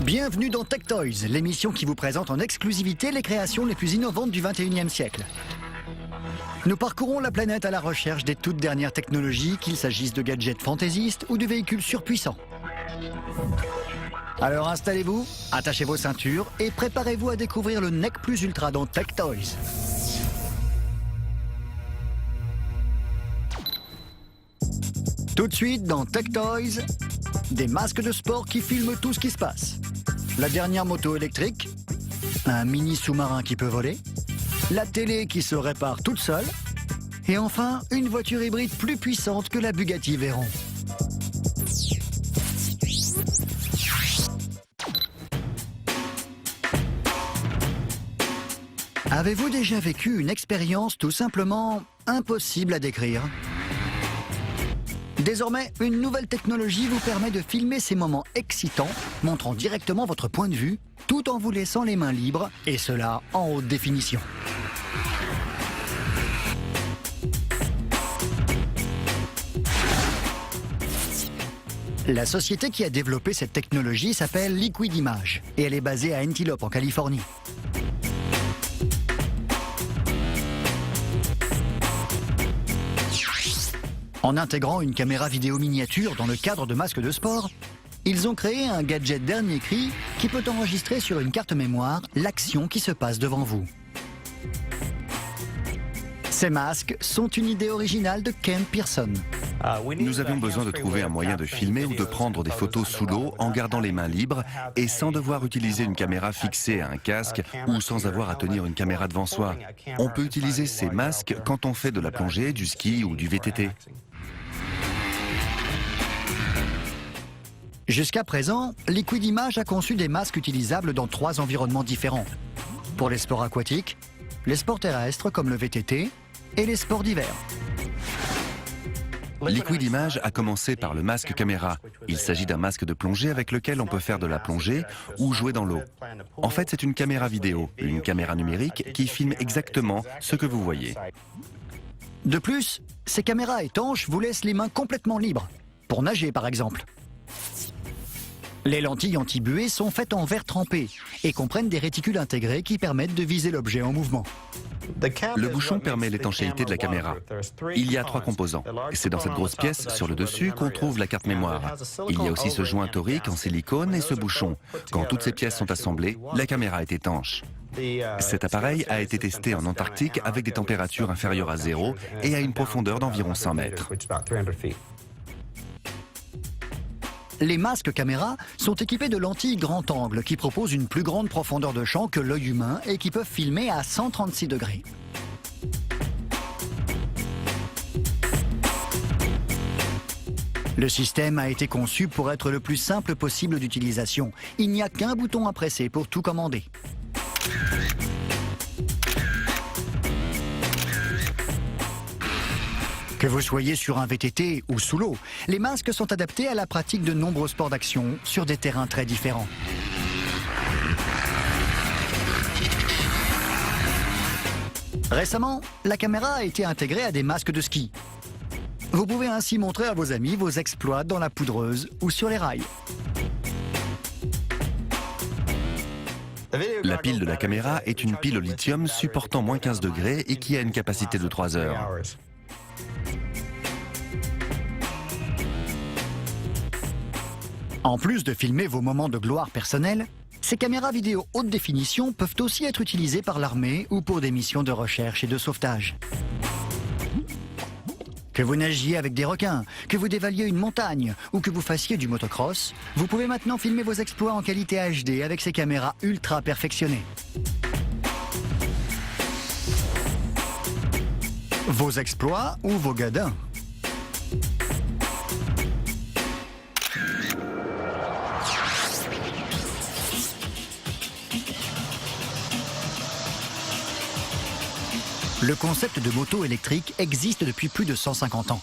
Bienvenue dans Tech Toys, l'émission qui vous présente en exclusivité les créations les plus innovantes du 21e siècle. Nous parcourons la planète à la recherche des toutes dernières technologies, qu'il s'agisse de gadgets fantaisistes ou de véhicules surpuissants. Alors installez-vous, attachez vos ceintures et préparez-vous à découvrir le NEC Plus Ultra dans Tech Toys. Tout de suite dans Tech Toys, des masques de sport qui filment tout ce qui se passe. La dernière moto électrique, un mini sous-marin qui peut voler, la télé qui se répare toute seule, et enfin une voiture hybride plus puissante que la Bugatti Veyron. Avez-vous déjà vécu une expérience tout simplement impossible à décrire ? Désormais, une nouvelle technologie vous permet de filmer ces moments excitants, montrant directement votre point de vue, tout en vous laissant les mains libres, et cela en haute définition. La société qui a développé cette technologie s'appelle Liquid Image, et elle est basée à Antelope, en Californie. En intégrant une caméra vidéo miniature dans le cadre de masques de sport, ils ont créé un gadget dernier cri qui peut enregistrer sur une carte mémoire l'action qui se passe devant vous. Ces masques sont une idée originale de Ken Pearson. Nous avions besoin de trouver un moyen de filmer ou de prendre des photos sous l'eau en gardant les mains libres et sans devoir utiliser une caméra fixée à un casque ou sans avoir à tenir une caméra devant soi. On peut utiliser ces masques quand on fait de la plongée, du ski ou du VTT. Jusqu'à présent, Liquid Image a conçu des masques utilisables dans 3 environnements différents. Pour les sports aquatiques, les sports terrestres comme le VTT et les sports d'hiver. Liquid Image a commencé par le masque caméra. Il s'agit d'un masque de plongée avec lequel on peut faire de la plongée ou jouer dans l'eau. En fait, c'est une caméra vidéo, une caméra numérique qui filme exactement ce que vous voyez. De plus, ces caméras étanches vous laissent les mains complètement libres, pour nager par exemple. Les lentilles anti-buée sont faites en verre trempé et comprennent des réticules intégrés qui permettent de viser l'objet en mouvement. Le bouchon permet l'étanchéité de la caméra. Il y a 3 composants. C'est dans cette grosse pièce, sur le dessus, qu'on trouve la carte mémoire. Il y a aussi ce joint torique en silicone et ce bouchon. Quand toutes ces pièces sont assemblées, la caméra est étanche. Cet appareil a été testé en Antarctique avec des températures inférieures à 0 et à une profondeur d'environ 100 mètres. Les masques caméra sont équipés de lentilles grand angle qui proposent une plus grande profondeur de champ que l'œil humain et qui peuvent filmer à 136 degrés. Le système a été conçu pour être le plus simple possible d'utilisation. Il n'y a qu'un bouton à presser pour tout commander. Que vous soyez sur un VTT ou sous l'eau, les masques sont adaptés à la pratique de nombreux sports d'action sur des terrains très différents. Récemment, la caméra a été intégrée à des masques de ski. Vous pouvez ainsi montrer à vos amis vos exploits dans la poudreuse ou sur les rails. La pile de la caméra est une pile au lithium supportant moins 15 degrés et qui a une capacité de 3 heures. En plus de filmer vos moments de gloire personnelle, ces caméras vidéo haute définition peuvent aussi être utilisées par l'armée ou pour des missions de recherche et de sauvetage. Que vous nagiez avec des requins, que vous dévaliez une montagne ou que vous fassiez du motocross, vous pouvez maintenant filmer vos exploits en qualité HD avec ces caméras ultra perfectionnées. Vos exploits ou vos gadins. Le concept de moto électrique existe depuis plus de 150 ans.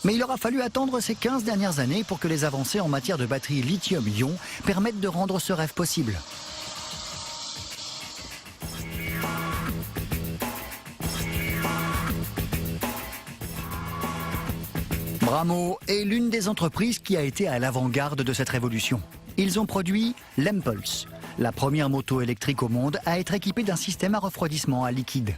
Mais il aura fallu attendre ces 15 dernières années pour que les avancées en matière de batterie lithium-ion permettent de rendre ce rêve possible. Bramo est l'une des entreprises qui a été à l'avant-garde de cette révolution. ils ont produit l'Impulse, la première moto électrique au monde à être équipée d'un système à refroidissement à liquide.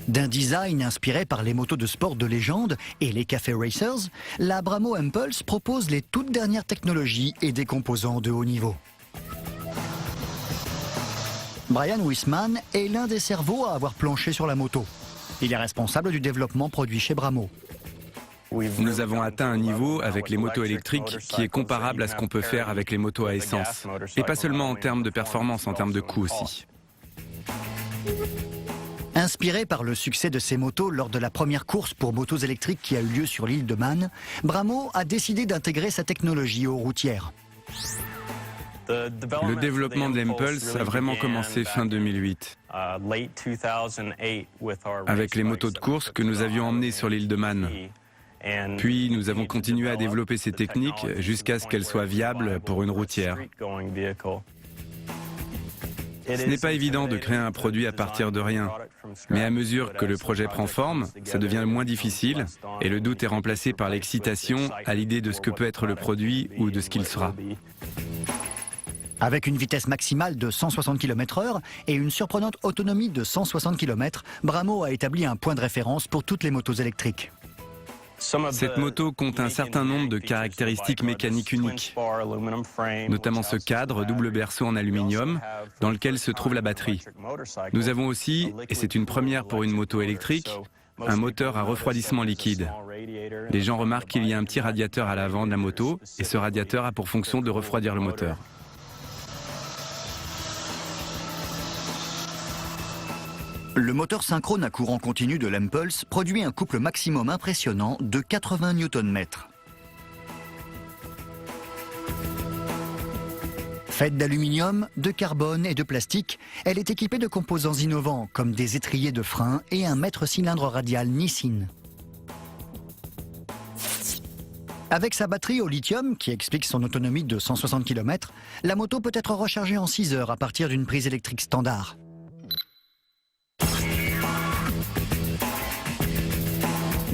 D'un design inspiré par les motos de sport de légende et les café racers, la Bramo Impulse propose les toutes dernières technologies et des composants de haut niveau. Brian Wisman est l'un des cerveaux à avoir planché sur la moto. Il est responsable du développement produit chez Bramo. Nous avons atteint un niveau avec les motos électriques qui est comparable à ce qu'on peut faire avec les motos à essence. Et pas seulement en termes de performance, en termes de coût aussi. Inspiré par le succès de ces motos lors de la première course pour motos électriques qui a eu lieu sur l'île de Man, Bramo a décidé d'intégrer sa technologie aux routières. Le développement de l'Impulse a vraiment commencé fin 2008, avec les motos de course que nous avions emmenées sur l'île de Man. Puis nous avons continué à développer ces techniques jusqu'à ce qu'elles soient viables pour une routière. Ce n'est pas évident de créer un produit à partir de rien, mais à mesure que le projet prend forme, ça devient moins difficile et le doute est remplacé par l'excitation à l'idée de ce que peut être le produit ou de ce qu'il sera. Avec une vitesse maximale de 160 km/h et une surprenante autonomie de 160 km, Bramo a établi un point de référence pour toutes les motos électriques. Cette moto compte un certain nombre de caractéristiques mécaniques uniques, notamment ce cadre double berceau en aluminium dans lequel se trouve la batterie. Nous avons aussi, et c'est une première pour une moto électrique, un moteur à refroidissement liquide. Les gens remarquent qu'il y a un petit radiateur à l'avant de la moto et ce radiateur a pour fonction de refroidir le moteur. Le moteur synchrone à courant continu de l'Impulse produit un couple maximum impressionnant de 80 Nm. Faite d'aluminium, de carbone et de plastique, elle est équipée de composants innovants comme des étriers de frein et un mètre cylindre radial Nissin. Avec sa batterie au lithium, qui explique son autonomie de 160 km, la moto peut être rechargée en 6 heures à partir d'une prise électrique standard.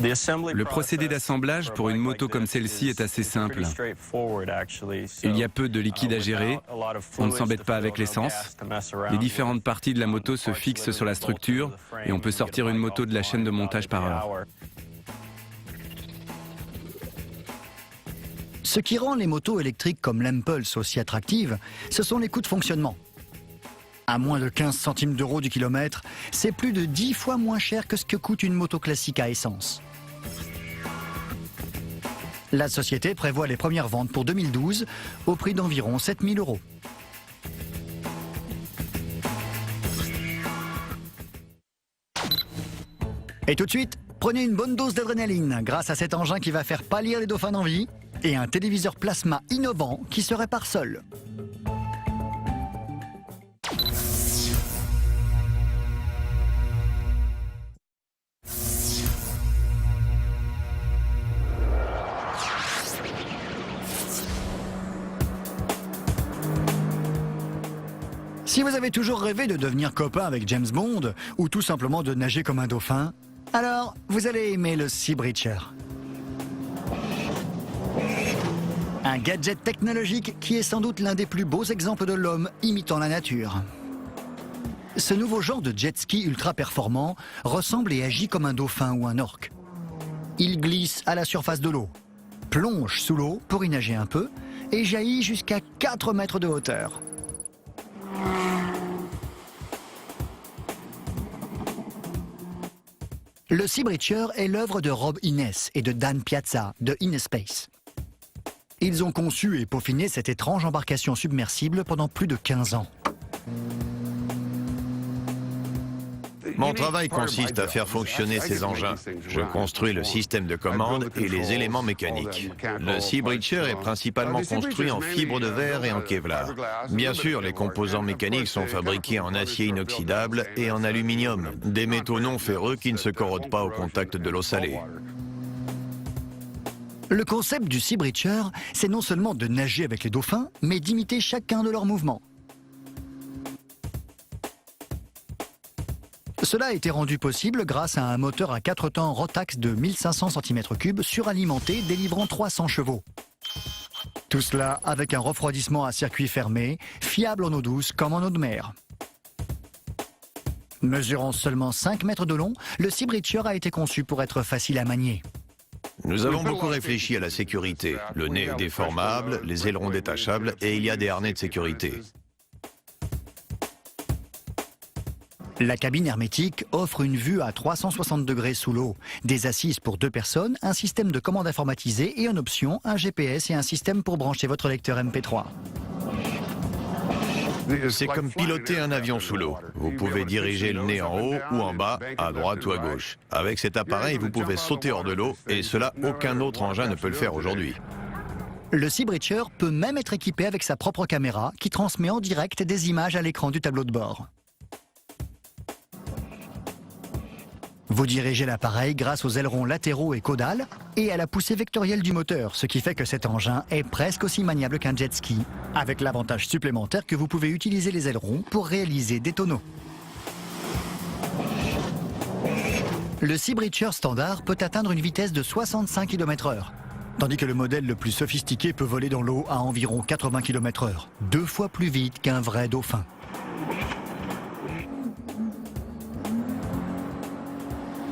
Le procédé d'assemblage pour une moto comme celle-ci est assez simple. Il y a peu de liquide à gérer, on ne s'embête pas avec l'essence. Les différentes parties de la moto se fixent sur la structure et on peut sortir une moto de la chaîne de montage par heure. Ce qui rend les motos électriques comme l'Impulse aussi attractives, ce sont les coûts de fonctionnement. À moins de 15 centimes d'euros du kilomètre, c'est plus de 10 fois moins cher que ce que coûte une moto classique à essence. La société prévoit les premières ventes pour 2012 au prix d'environ 7 000 euros. Et tout de suite, prenez une bonne dose d'adrénaline grâce à cet engin qui va faire pâlir les dauphins d'envie et un téléviseur plasma innovant qui se répare seul. Si vous avez toujours rêvé de devenir copain avec James Bond, ou tout simplement de nager comme un dauphin, alors vous allez aimer le Sea Breacher. Un gadget technologique qui est sans doute l'un des plus beaux exemples de l'homme imitant la nature. Ce nouveau genre de jet ski ultra performant ressemble et agit comme un dauphin ou un orque. Il glisse à la surface de l'eau, plonge sous l'eau pour y nager un peu et jaillit jusqu'à 4 mètres de hauteur. Le Sea Breacher est l'œuvre de Rob Innes et de Dan Piazza de Innespace. Ils ont conçu et peaufiné cette étrange embarcation submersible pendant plus de 15 ans. Mon travail consiste à faire fonctionner ces engins. Je construis le système de commande et les éléments mécaniques. Le Sea Breacher est principalement construit en fibre de verre et en Kevlar. Bien sûr, les composants mécaniques sont fabriqués en acier inoxydable et en aluminium, des métaux non ferreux qui ne se corrodent pas au contact de l'eau salée. Le concept du Sea Breacher, c'est non seulement de nager avec les dauphins, mais d'imiter chacun de leurs mouvements. Cela a été rendu possible grâce à un moteur à 4 temps Rotax de 1500 cm3 suralimenté délivrant 300 chevaux. Tout cela avec un refroidissement à circuit fermé, fiable en eau douce comme en eau de mer. Mesurant seulement 5 mètres de long, le Sea Breacher a été conçu pour être facile à manier. Nous avons beaucoup réfléchi à la sécurité. Le nez est déformable, les ailerons détachables et il y a des harnais de sécurité. La cabine hermétique offre une vue à 360 degrés sous l'eau, des assises pour 2 personnes, un système de commande informatisé et en option, un GPS et un système pour brancher votre lecteur MP3. C'est comme piloter un avion sous l'eau. Vous pouvez diriger le nez en haut ou en bas, à droite ou à gauche. Avec cet appareil, vous pouvez sauter hors de l'eau et cela, aucun autre engin ne peut le faire aujourd'hui. Le Sea Breacher peut même être équipé avec sa propre caméra qui transmet en direct des images à l'écran du tableau de bord. Vous dirigez l'appareil grâce aux ailerons latéraux et caudales et à la poussée vectorielle du moteur, ce qui fait que cet engin est presque aussi maniable qu'un jet ski, avec l'avantage supplémentaire que vous pouvez utiliser les ailerons pour réaliser des tonneaux. Le Sea Breacher standard peut atteindre une vitesse de 65 km/h, tandis que le modèle le plus sophistiqué peut voler dans l'eau à environ 80 km/h, 2 fois plus vite qu'un vrai dauphin.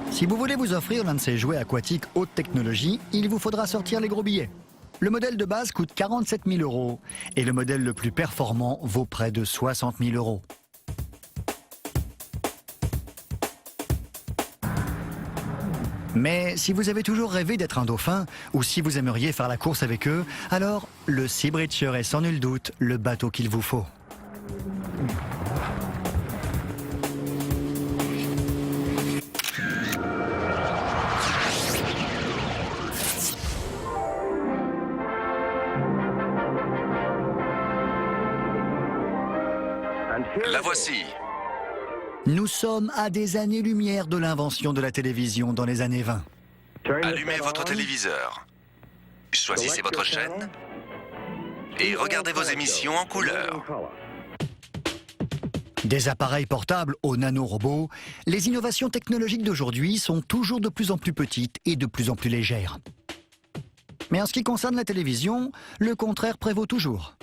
Si vous voulez vous offrir l'un de ces jouets aquatiques haute technologie, il vous faudra sortir les gros billets. Le modèle de base coûte 47 000 € et le modèle le plus performant vaut près de 60 000 €. Mais si vous avez toujours rêvé d'être un dauphin, ou si vous aimeriez faire la course avec eux, alors le Sea Breacher est sans nul doute le bateau qu'il vous faut. La voici. Nous sommes à des années-lumière de l'invention de la télévision dans les années 20. Allumez votre téléviseur. Choisissez votre chaîne. Et regardez vos émissions en couleur. Des appareils portables aux nanorobots, les innovations technologiques d'aujourd'hui sont toujours de plus en plus petites et de plus en plus légères. Mais en ce qui concerne la télévision, le contraire prévaut toujours.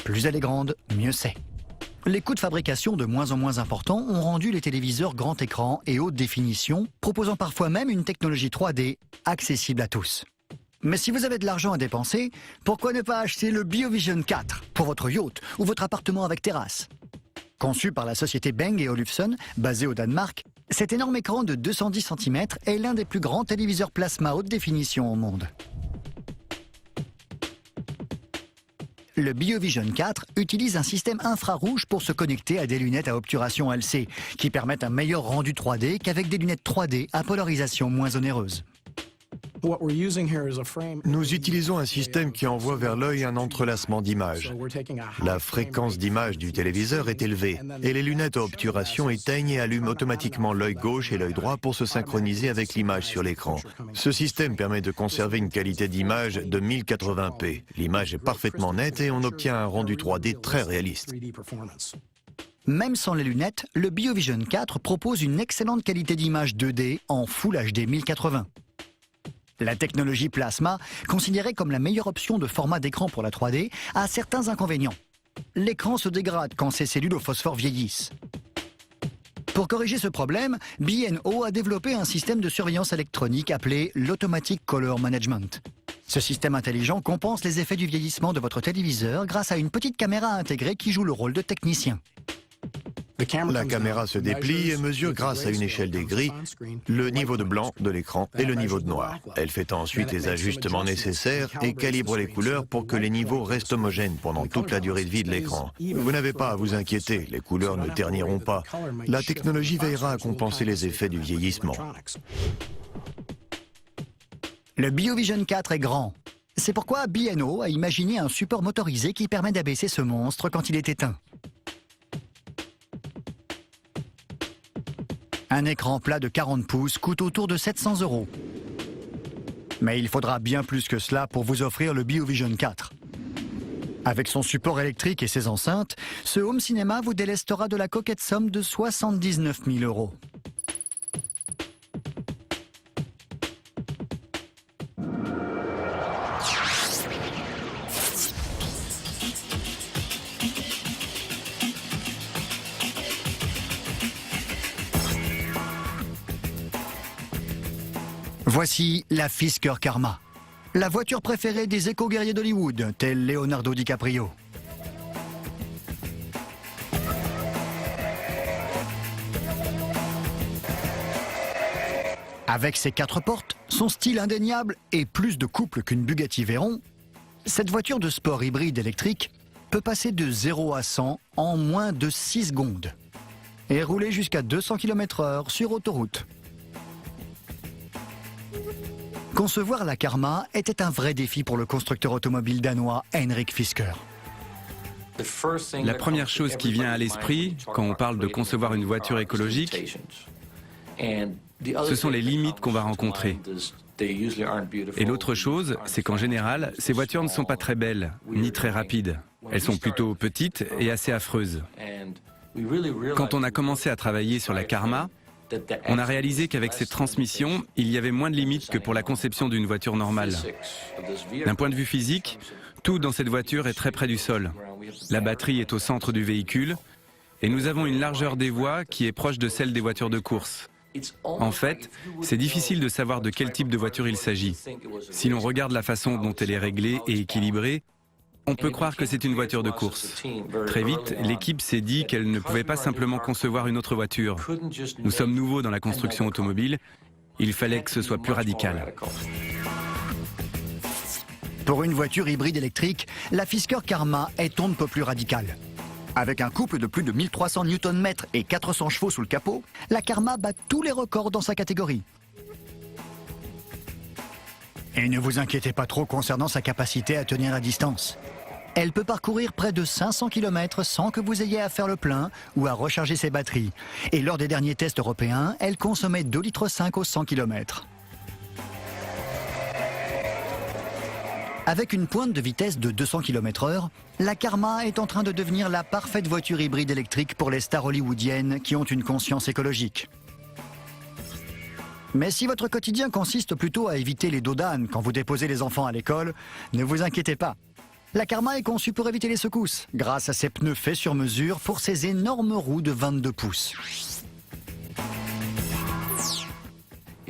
Plus elle est grande, mieux c'est. Les coûts de fabrication de moins en moins importants ont rendu les téléviseurs grand écran et haute définition, proposant parfois même une technologie 3D accessible à tous. Mais si vous avez de l'argent à dépenser, pourquoi ne pas acheter le BioVision 4 pour votre yacht ou votre appartement avec terrasse? Conçu par la société Bang & Olufsen, basée au Danemark, cet énorme écran de 210 cm est l'un des plus grands téléviseurs plasma haute définition au monde. Le BioVision 4 utilise un système infrarouge pour se connecter à des lunettes à obturation LC, qui permettent un meilleur rendu 3D qu'avec des lunettes 3D à polarisation moins onéreuse. Nous utilisons un système qui envoie vers l'œil un entrelacement d'images. La fréquence d'image du téléviseur est élevée et les lunettes à obturation éteignent et allument automatiquement l'œil gauche et l'œil droit pour se synchroniser avec l'image sur l'écran. Ce système permet de conserver une qualité d'image de 1080p. L'image est parfaitement nette et on obtient un rendu 3D très réaliste. Même sans les lunettes, le BioVision 4 propose une excellente qualité d'image 2D en Full HD 1080. La technologie plasma, considérée comme la meilleure option de format d'écran pour la 3D, a certains inconvénients. L'écran se dégrade quand ses cellules au phosphore vieillissent. Pour corriger ce problème, B&O a développé un système de surveillance électronique appelé l'Automatic Color Management. Ce système intelligent compense les effets du vieillissement de votre téléviseur grâce à une petite caméra intégrée qui joue le rôle de technicien. La caméra se déplie et mesure grâce à une échelle des gris le niveau de blanc de l'écran et le niveau de noir. Elle fait ensuite les ajustements nécessaires et calibre les couleurs pour que les niveaux restent homogènes pendant toute la durée de vie de l'écran. Vous n'avez pas à vous inquiéter, les couleurs ne terniront pas. La technologie veillera à compenser les effets du vieillissement. Le BioVision 4 est grand. C'est pourquoi B&O a imaginé un support motorisé qui permet d'abaisser ce monstre quand il est éteint. Un écran plat de 40 pouces coûte autour de 700 €. Mais il faudra bien plus que cela pour vous offrir le BioVision 4. Avec son support électrique et ses enceintes, ce home cinéma vous délestera de la coquette somme de 79 000 €. Voici la Fisker Karma, la voiture préférée des éco-guerriers d'Hollywood, tels Leonardo DiCaprio. Avec ses 4 portes, son style indéniable et plus de couple qu'une Bugatti Veyron, cette voiture de sport hybride électrique peut passer de 0 à 100 en moins de 6 secondes et rouler jusqu'à 200 km/h sur autoroute. Concevoir la Karma était un vrai défi pour le constructeur automobile danois Henrik Fisker. La première chose qui vient à l'esprit quand on parle de concevoir une voiture écologique, ce sont les limites qu'on va rencontrer. Et l'autre chose, c'est qu'en général, ces voitures ne sont pas très belles, ni très rapides. Elles sont plutôt petites et assez affreuses. Quand on a commencé à travailler sur la Karma, on a réalisé qu'avec cette transmission, il y avait moins de limites que pour la conception d'une voiture normale. D'un point de vue physique, tout dans cette voiture est très près du sol. La batterie est au centre du véhicule et nous avons une largeur des voies qui est proche de celle des voitures de course. En fait, c'est difficile de savoir de quel type de voiture il s'agit. Si l'on regarde la façon dont elle est réglée et équilibrée, on peut croire que c'est une voiture de course. Très vite, l'équipe s'est dit qu'elle ne pouvait pas simplement concevoir une autre voiture. Nous sommes nouveaux dans la construction automobile, il fallait que ce soit plus radical. Pour une voiture hybride électrique, la Fisker Karma est on ne peut plus radicale. Avec un couple de plus de 1300 Nm et 400 chevaux sous le capot, la Karma bat tous les records dans sa catégorie. Et ne vous inquiétez pas trop concernant sa capacité à tenir la distance. Elle peut parcourir près de 500 km sans que vous ayez à faire le plein ou à recharger ses batteries. Et lors des derniers tests européens, elle consommait 2,5 litres au 100 km. Avec une pointe de vitesse de 200 km/h, la Karma est en train de devenir la parfaite voiture hybride électrique pour les stars hollywoodiennes qui ont une conscience écologique. Mais si votre quotidien consiste plutôt à éviter les dos d'âne quand vous déposez les enfants à l'école, ne vous inquiétez pas. La Karma est conçue pour éviter les secousses, grâce à ses pneus faits sur mesure pour ses énormes roues de 22 pouces.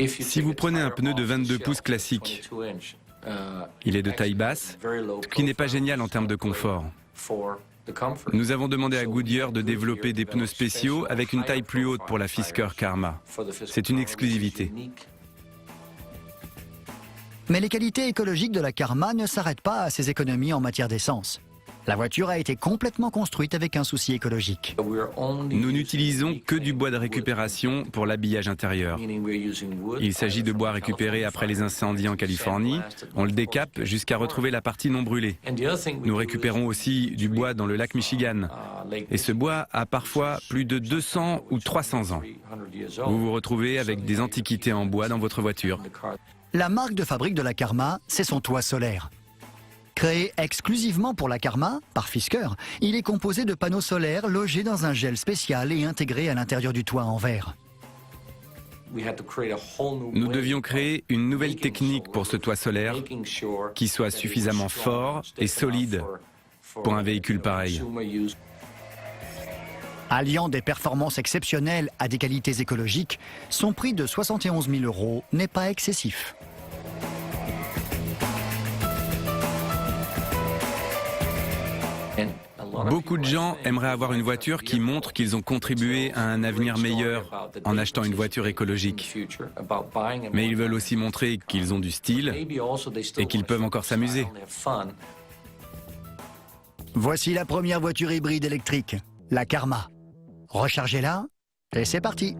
Si vous prenez un pneu de 22 pouces classique, il est de taille basse, ce qui n'est pas génial en termes de confort. Nous avons demandé à Goodyear de développer des pneus spéciaux avec une taille plus haute pour la Fisker Karma. C'est une exclusivité. Mais les qualités écologiques de la Karma ne s'arrêtent pas à ses économies en matière d'essence. La voiture a été complètement construite avec un souci écologique. Nous n'utilisons que du bois de récupération pour l'habillage intérieur. Il s'agit de bois récupéré après les incendies en Californie. On le décape jusqu'à retrouver la partie non brûlée. Nous récupérons aussi du bois dans le lac Michigan. Et ce bois a parfois plus de 200 ou 300 ans. Vous vous retrouvez avec des antiquités en bois dans votre voiture. La marque de fabrique de la Karma, c'est son toit solaire. Créé exclusivement pour la Karma, par Fisker, il est composé de panneaux solaires logés dans un gel spécial et intégrés à l'intérieur du toit en verre. Nous devions créer une nouvelle technique pour ce toit solaire qui soit suffisamment fort et solide pour un véhicule pareil. Alliant des performances exceptionnelles à des qualités écologiques, son prix de 71 000 € n'est pas excessif. Beaucoup de gens aimeraient avoir une voiture qui montre qu'ils ont contribué à un avenir meilleur en achetant une voiture écologique. Mais ils veulent aussi montrer qu'ils ont du style et qu'ils peuvent encore s'amuser. Voici la première voiture hybride électrique, la Karma. Rechargez-la et c'est parti.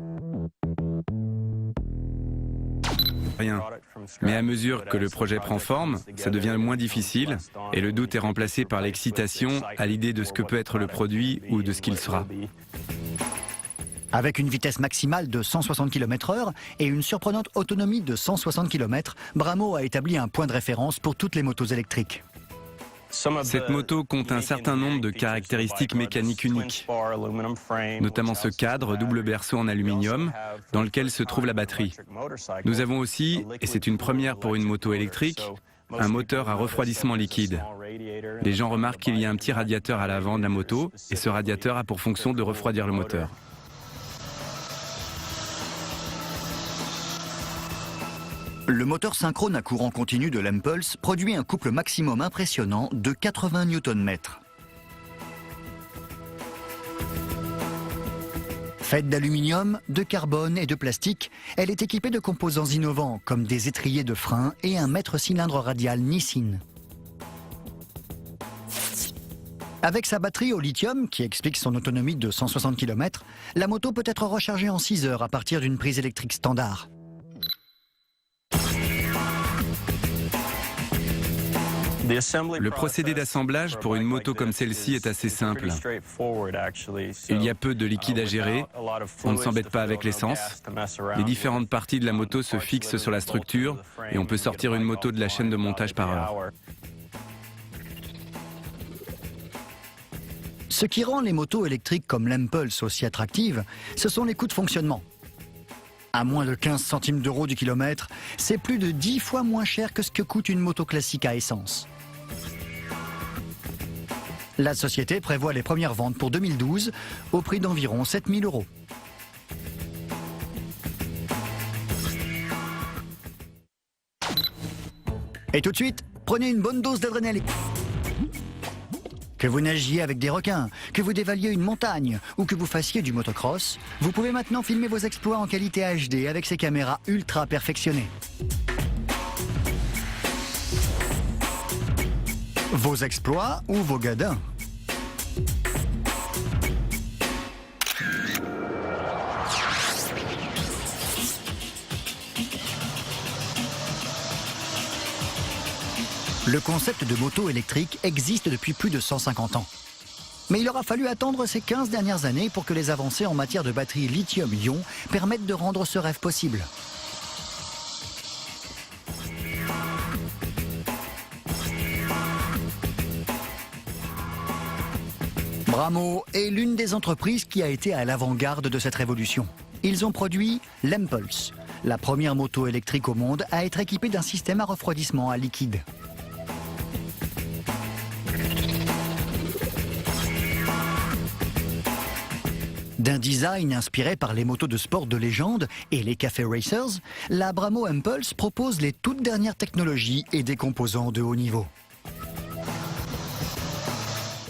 Rien. Mais à mesure que le projet prend forme, ça devient moins difficile et le doute est remplacé par l'excitation à l'idée de ce que peut être le produit ou de ce qu'il sera. Avec une vitesse maximale de 160 km/h et une surprenante autonomie de 160 km, Bramo a établi un point de référence pour toutes les motos électriques. Cette moto compte un certain nombre de caractéristiques mécaniques uniques, notamment ce cadre double berceau en aluminium dans lequel se trouve la batterie. Nous avons aussi, et c'est une première pour une moto électrique, un moteur à refroidissement liquide. Les gens remarquent qu'il y a un petit radiateur à l'avant de la moto et ce radiateur a pour fonction de refroidir le moteur. Le moteur synchrone à courant continu de l'Impulse produit un couple maximum impressionnant de 80 Nm. Faite d'aluminium, de carbone et de plastique, elle est équipée de composants innovants comme des étriers de frein et un mètre-cylindre radial Nissin. Avec sa batterie au lithium, qui explique son autonomie de 160 km, la moto peut être rechargée en 6 heures à partir d'une prise électrique standard. Le procédé d'assemblage pour une moto comme celle-ci est assez simple. Il y a peu de liquide à gérer, on ne s'embête pas avec l'essence. Les différentes parties de la moto se fixent sur la structure et on peut sortir une moto de la chaîne de montage par heure. Ce qui rend les motos électriques comme l'Impulse aussi attractives, ce sont les coûts de fonctionnement. À moins de 15 centimes d'euros du kilomètre, c'est plus de 10 fois moins cher que ce que coûte une moto classique à essence. La société prévoit les premières ventes pour 2012 au prix d'environ 7 000 euros. Et tout de suite, prenez une bonne dose d'adrénaline. Que vous nagiez avec des requins, que vous dévaliez une montagne ou que vous fassiez du motocross, vous pouvez maintenant filmer vos exploits en qualité HD avec ces caméras ultra perfectionnées. Vos exploits ou vos gadins. Le concept de moto électrique existe depuis plus de 150 ans. Mais il aura fallu attendre ces 15 dernières années pour que les avancées en matière de batterie lithium-ion permettent de rendre ce rêve possible. Bramo est l'une des entreprises qui a été à l'avant-garde de cette révolution. Ils ont produit l'Impulse, la première moto électrique au monde à être équipée d'un système à refroidissement à liquide. D'un design inspiré par les motos de sport de légende et les café racers, la Bramo Impulse propose les toutes dernières technologies et des composants de haut niveau.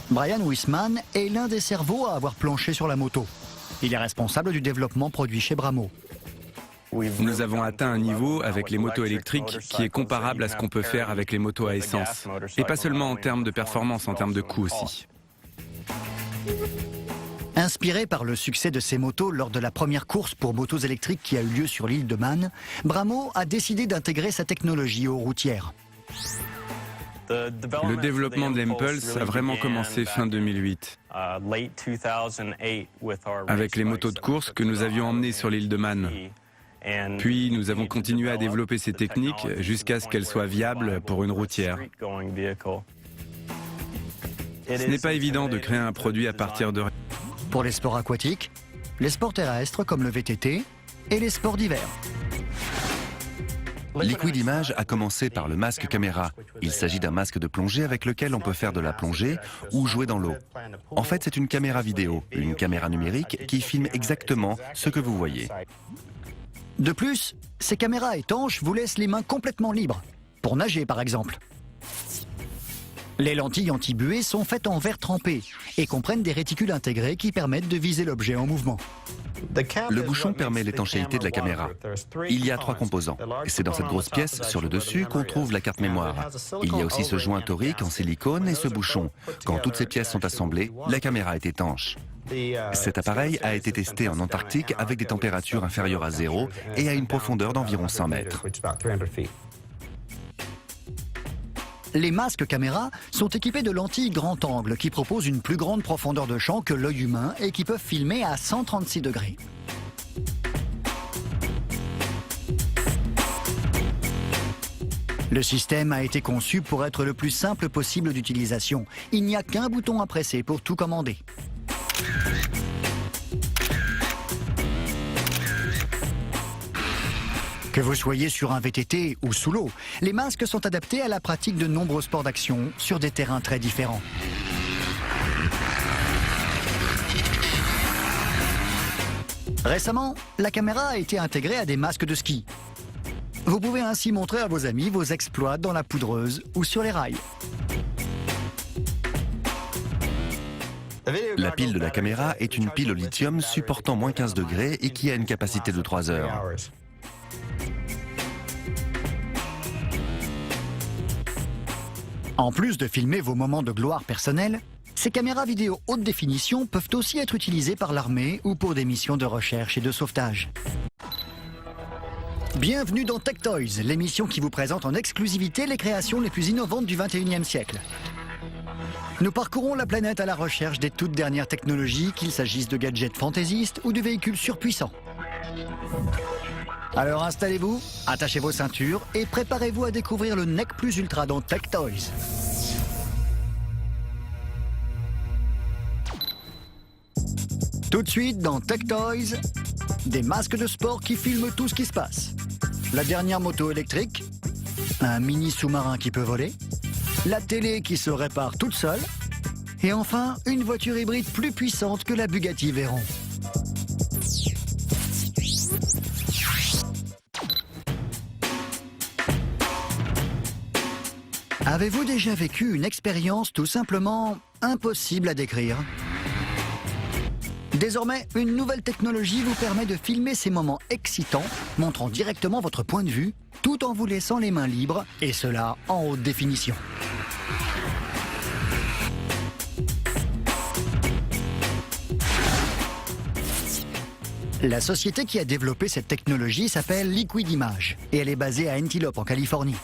Brian Wisman est l'un des cerveaux à avoir planché sur la moto. Il est responsable du développement produit chez Bramo. Nous avons atteint un niveau avec les motos électriques qui est comparable à ce qu'on peut faire avec les motos à essence. Et pas seulement en termes de performance, en termes de coût aussi. Inspiré par le succès de ces motos lors de la première course pour motos électriques qui a eu lieu sur l'île de Man, Bramo a décidé d'intégrer sa technologie aux routières. Le développement de l'Impulse a vraiment commencé fin 2008, avec les motos de course que nous avions emmenées sur l'île de Man. Puis nous avons continué à développer ces techniques jusqu'à ce qu'elles soient viables pour une routière. Ce n'est pas évident de créer un produit à partir de... Pour les sports aquatiques, les sports terrestres comme le VTT et les sports d'hiver. Liquid Image a commencé par le masque caméra. Il s'agit d'un masque de plongée avec lequel on peut faire de la plongée ou jouer dans l'eau. En fait, c'est une caméra vidéo, une caméra numérique qui filme exactement ce que vous voyez. De plus, ces caméras étanches vous laissent les mains complètement libres, pour nager par exemple. Les lentilles anti-buée sont faites en verre trempé et comprennent des réticules intégrés qui permettent de viser l'objet en mouvement. Le bouchon permet l'étanchéité de la caméra. Il y a 3 composants. Et c'est dans cette grosse pièce, sur le dessus, qu'on trouve la carte mémoire. Il y a aussi ce joint torique en silicone et ce bouchon. Quand toutes ces pièces sont assemblées, la caméra est étanche. Cet appareil a été testé en Antarctique avec des températures inférieures à 0 et à une profondeur d'environ 100 mètres. Les masques caméra sont équipés de lentilles grand angle qui proposent une plus grande profondeur de champ que l'œil humain et qui peuvent filmer à 136 degrés. Le système a été conçu pour être le plus simple possible d'utilisation. Il n'y a qu'un bouton à presser pour tout commander. Que vous soyez sur un VTT ou sous l'eau, les masques sont adaptés à la pratique de nombreux sports d'action sur des terrains très différents. Récemment, la caméra a été intégrée à des masques de ski. Vous pouvez ainsi montrer à vos amis vos exploits dans la poudreuse ou sur les rails. La pile de la caméra est une pile au lithium supportant moins 15 degrés et qui a une capacité de 3 heures. En plus de filmer vos moments de gloire personnels, ces caméras vidéo haute définition peuvent aussi être utilisées par l'armée ou pour des missions de recherche et de sauvetage. Bienvenue dans Tech Toys, l'émission qui vous présente en exclusivité les créations les plus innovantes du 21e siècle. Nous parcourons la planète à la recherche des toutes dernières technologies, qu'il s'agisse de gadgets fantaisistes ou de véhicules surpuissants. Alors installez-vous, attachez vos ceintures et préparez-vous à découvrir le Nec Plus Ultra dans Tech Toys. Tout de suite dans Tech Toys, des masques de sport qui filment tout ce qui se passe. La dernière moto électrique, un mini sous-marin qui peut voler, la télé qui se répare toute seule, et enfin une voiture hybride plus puissante que la Bugatti Veyron. Avez-vous déjà vécu une expérience tout simplement impossible à décrire ? Désormais, une nouvelle technologie vous permet de filmer ces moments excitants, montrant directement votre point de vue, tout en vous laissant les mains libres, et cela en haute définition. La société qui a développé cette technologie s'appelle Liquid Image, et elle est basée à Antelope, en Californie.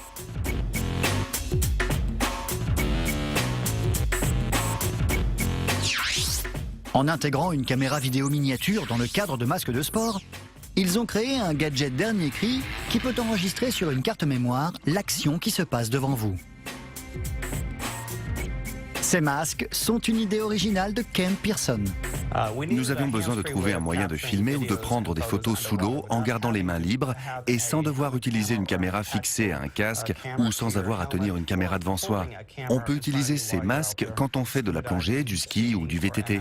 En intégrant une caméra vidéo miniature dans le cadre de masques de sport, ils ont créé un gadget dernier cri qui peut enregistrer sur une carte mémoire l'action qui se passe devant vous. Ces masques sont une idée originale de Ken Pearson. Nous avions besoin de trouver un moyen de filmer ou de prendre des photos sous l'eau en gardant les mains libres et sans devoir utiliser une caméra fixée à un casque ou sans avoir à tenir une caméra devant soi. On peut utiliser ces masques quand on fait de la plongée, du ski ou du VTT.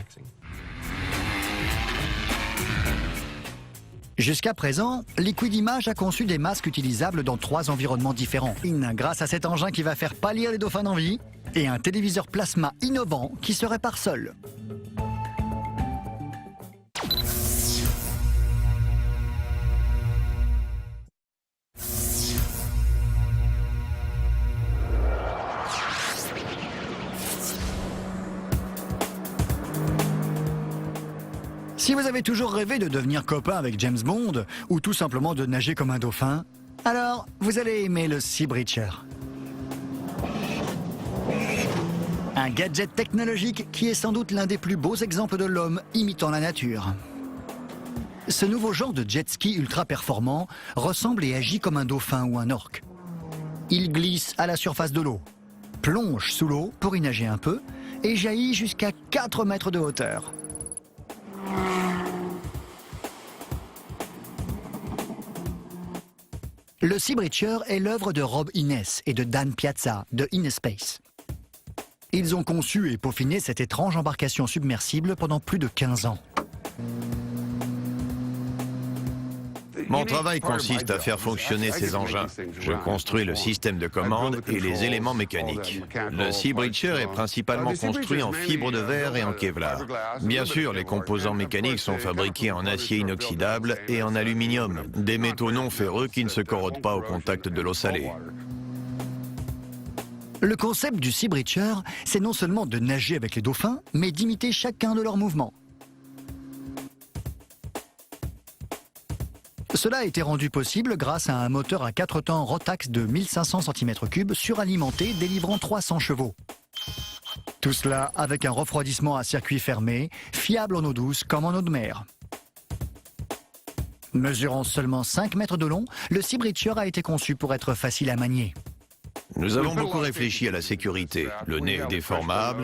Jusqu'à présent, Liquid Image a conçu des masques utilisables dans 3 environnements différents. Grâce à cet engin qui va faire pâlir les dauphins d'envie et un téléviseur plasma innovant qui se répare seul. Si vous avez toujours rêvé de devenir copain avec James Bond, ou tout simplement de nager comme un dauphin, alors vous allez aimer le Sea Breacher. Un gadget technologique qui est sans doute l'un des plus beaux exemples de l'homme imitant la nature. Ce nouveau genre de jet ski ultra performant ressemble et agit comme un dauphin ou un orque. Il glisse à la surface de l'eau, plonge sous l'eau pour y nager un peu et jaillit jusqu'à 4 mètres de hauteur. Le Sea Breacher est l'œuvre de Rob Innes et de Dan Piazza de Innespace. Ils ont conçu et peaufiné cette étrange embarcation submersible pendant plus de 15 ans. Mon travail consiste à faire fonctionner ces engins. Je construis le système de commande et les éléments mécaniques. Le Sea Breacher est principalement construit en fibre de verre et en Kevlar. Bien sûr, les composants mécaniques sont fabriqués en acier inoxydable et en aluminium, des métaux non ferreux qui ne se corrodent pas au contact de l'eau salée. Le concept du Sea Breacher, c'est non seulement de nager avec les dauphins, mais d'imiter chacun de leurs mouvements. Cela a été rendu possible grâce à un moteur à 4 temps Rotax de 1500 cm3 suralimenté délivrant 300 chevaux. Tout cela avec un refroidissement à circuit fermé, fiable en eau douce comme en eau de mer. Mesurant seulement 5 mètres de long, le Sea Breacher a été conçu pour être facile à manier. Nous avons beaucoup réfléchi à la sécurité. Le nez est déformable